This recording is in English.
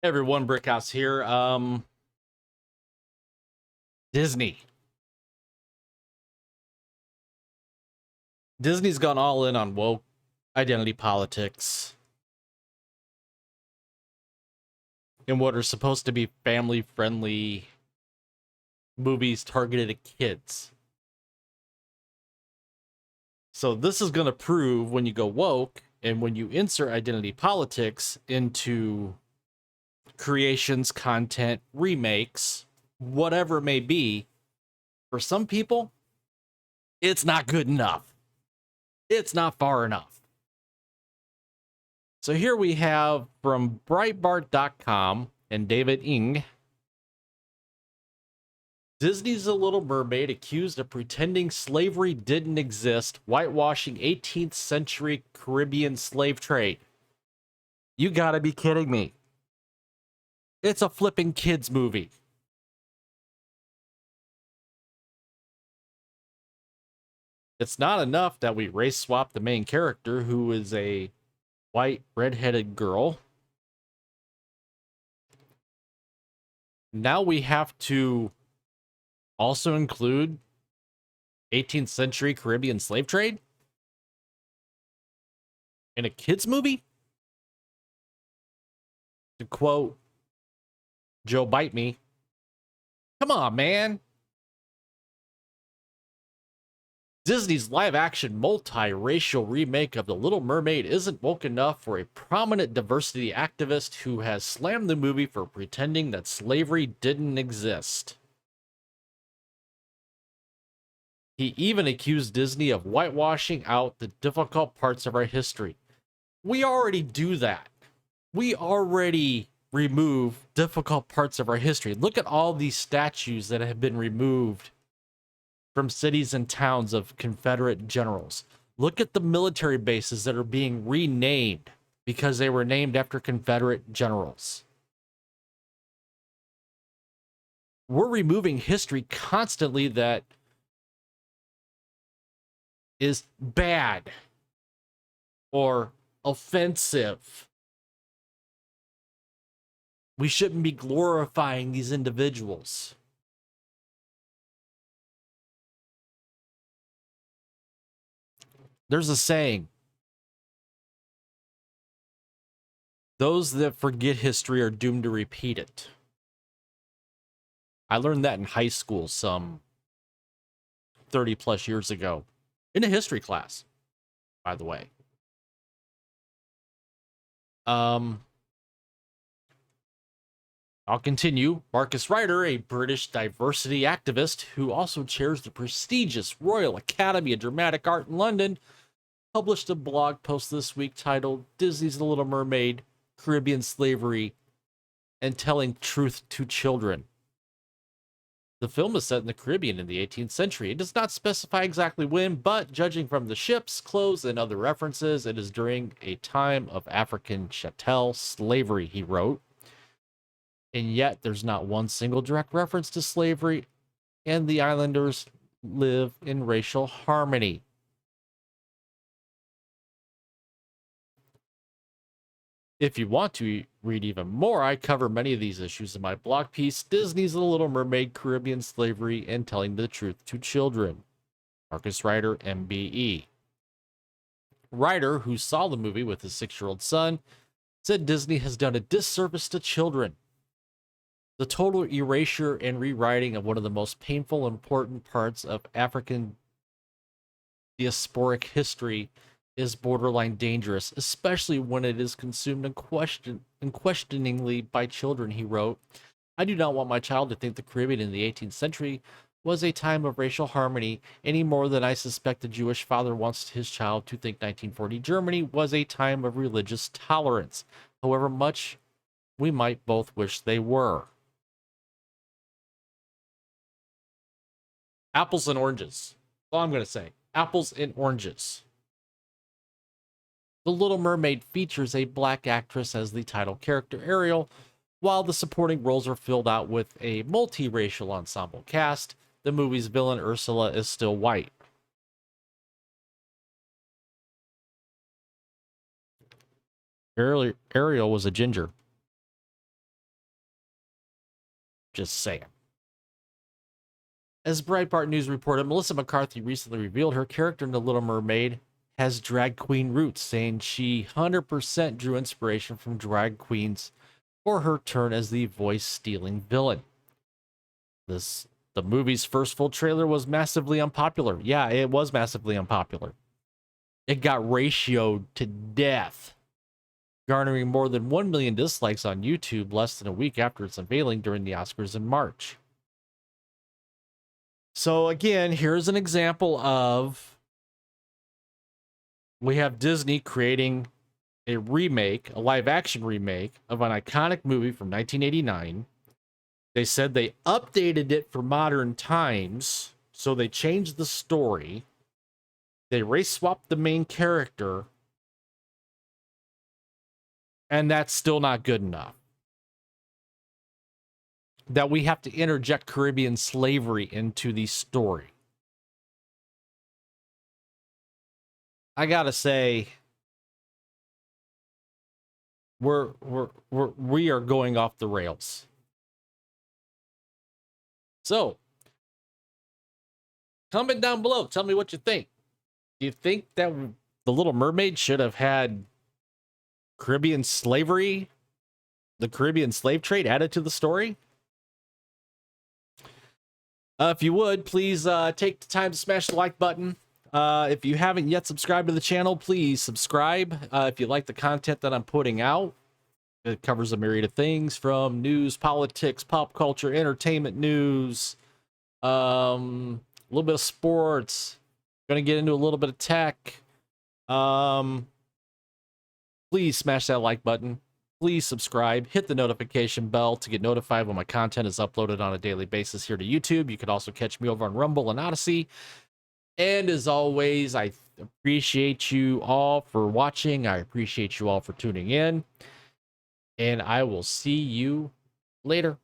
Hey everyone, Brickhouse here. Disney. Disney's gone all in on woke identity politics in what are supposed to be family-friendly movies targeted at kids. So this is going to prove when you go woke and when you insert identity politics into creations, content, remakes, whatever it may be, for some people, it's not good enough. It's not far enough. So here we have from Breitbart.com and David Ng. Disney's The Little Mermaid accused of pretending slavery didn't exist, whitewashing 18th century Caribbean slave trade. You gotta be kidding me. It's a flipping kids movie. It's not enough that we race swap the main character, who is a white redheaded girl. Now we have to also include 18th century Caribbean slave trade in a kids movie? To quote Joe Bite Me, come on, man. Disney's live-action multi-racial remake of The Little Mermaid isn't woke enough for a prominent diversity activist who has slammed the movie for pretending that slavery didn't exist. He even accused Disney of whitewashing out the difficult parts of our history. We already do that. We already remove difficult parts of our history. Look at all these statues that have been removed from cities and towns of Confederate generals. Look at the military bases that are being renamed because they were named after Confederate generals. We're removing history constantly that is bad or offensive. We shouldn't be glorifying these individuals. There's a saying, those that forget history are doomed to repeat it. I learned that in high school some 30 plus years ago in a history class, by the way. I'll continue. Marcus Ryder, a British diversity activist who also chairs the prestigious Royal Academy of Dramatic Art in London, published a blog post this week titled Disney's The Little Mermaid, Caribbean Slavery, and Telling Truth to Children. The film is set in the Caribbean in the 18th century. It does not specify exactly when, but judging from the ships, clothes, and other references, it is during a time of African chattel slavery, he wrote. And yet there's not one single direct reference to slavery, and the islanders live in racial harmony. If you want to read even more, I cover many of these issues in my blog piece, Disney's The Little Mermaid, Caribbean Slavery, and Telling the Truth to Children. Marcus Ryder, MBE. Ryder, who saw the movie with his 6-year-old son, said Disney has done a disservice to children. The total erasure and rewriting of one of the most painful and important parts of African diasporic history is borderline dangerous, especially when it is consumed unquestioningly by children, he wrote. I do not want my child to think the Caribbean in the 18th century was a time of racial harmony any more than I suspect a Jewish father wants his child to think 1940 Germany was a time of religious tolerance, however much we might both wish they were. Apples and oranges. All I'm going to say. Apples and oranges. The Little Mermaid features a black actress as the title character, Ariel, while the supporting roles are filled out with a multiracial ensemble cast. The movie's villain, Ursula, is still white. Ariel was a ginger. Just saying. As Breitbart News reported, Melissa McCarthy recently revealed her character in The Little Mermaid has drag queen roots, saying she 100% drew inspiration from drag queens for her turn as the voice-stealing villain. The movie's first full trailer was massively unpopular. Yeah, it was massively unpopular. It got ratioed to death, garnering more than 1 million dislikes on YouTube less than a week after its unveiling during the Oscars in March. So again, here's an example of we have Disney creating a remake, a live action remake of an iconic movie from 1989. They said they updated it for modern times, so they changed the story. They race swapped the main character, and that's still not good enough. That we have to interject Caribbean slavery into the story. I gotta say, we are going off the rails. So, comment down below. Tell me what you think. Do you think that The Little Mermaid should have had Caribbean slavery, the Caribbean slave trade added to the story? If you would, please take the time to smash the like button. If you haven't yet subscribed to the channel, please subscribe. If you like the content that I'm putting out, it covers a myriad of things from news, politics, pop culture, entertainment news, a little bit of sports. Going to get into a little bit of tech. Please smash that like button. Please subscribe. Hit the notification bell to get notified when my content is uploaded on a daily basis here to YouTube. You can also catch me over on Rumble and Odyssey. And as always, I appreciate you all for watching. I appreciate you all for tuning in. And I will see you later.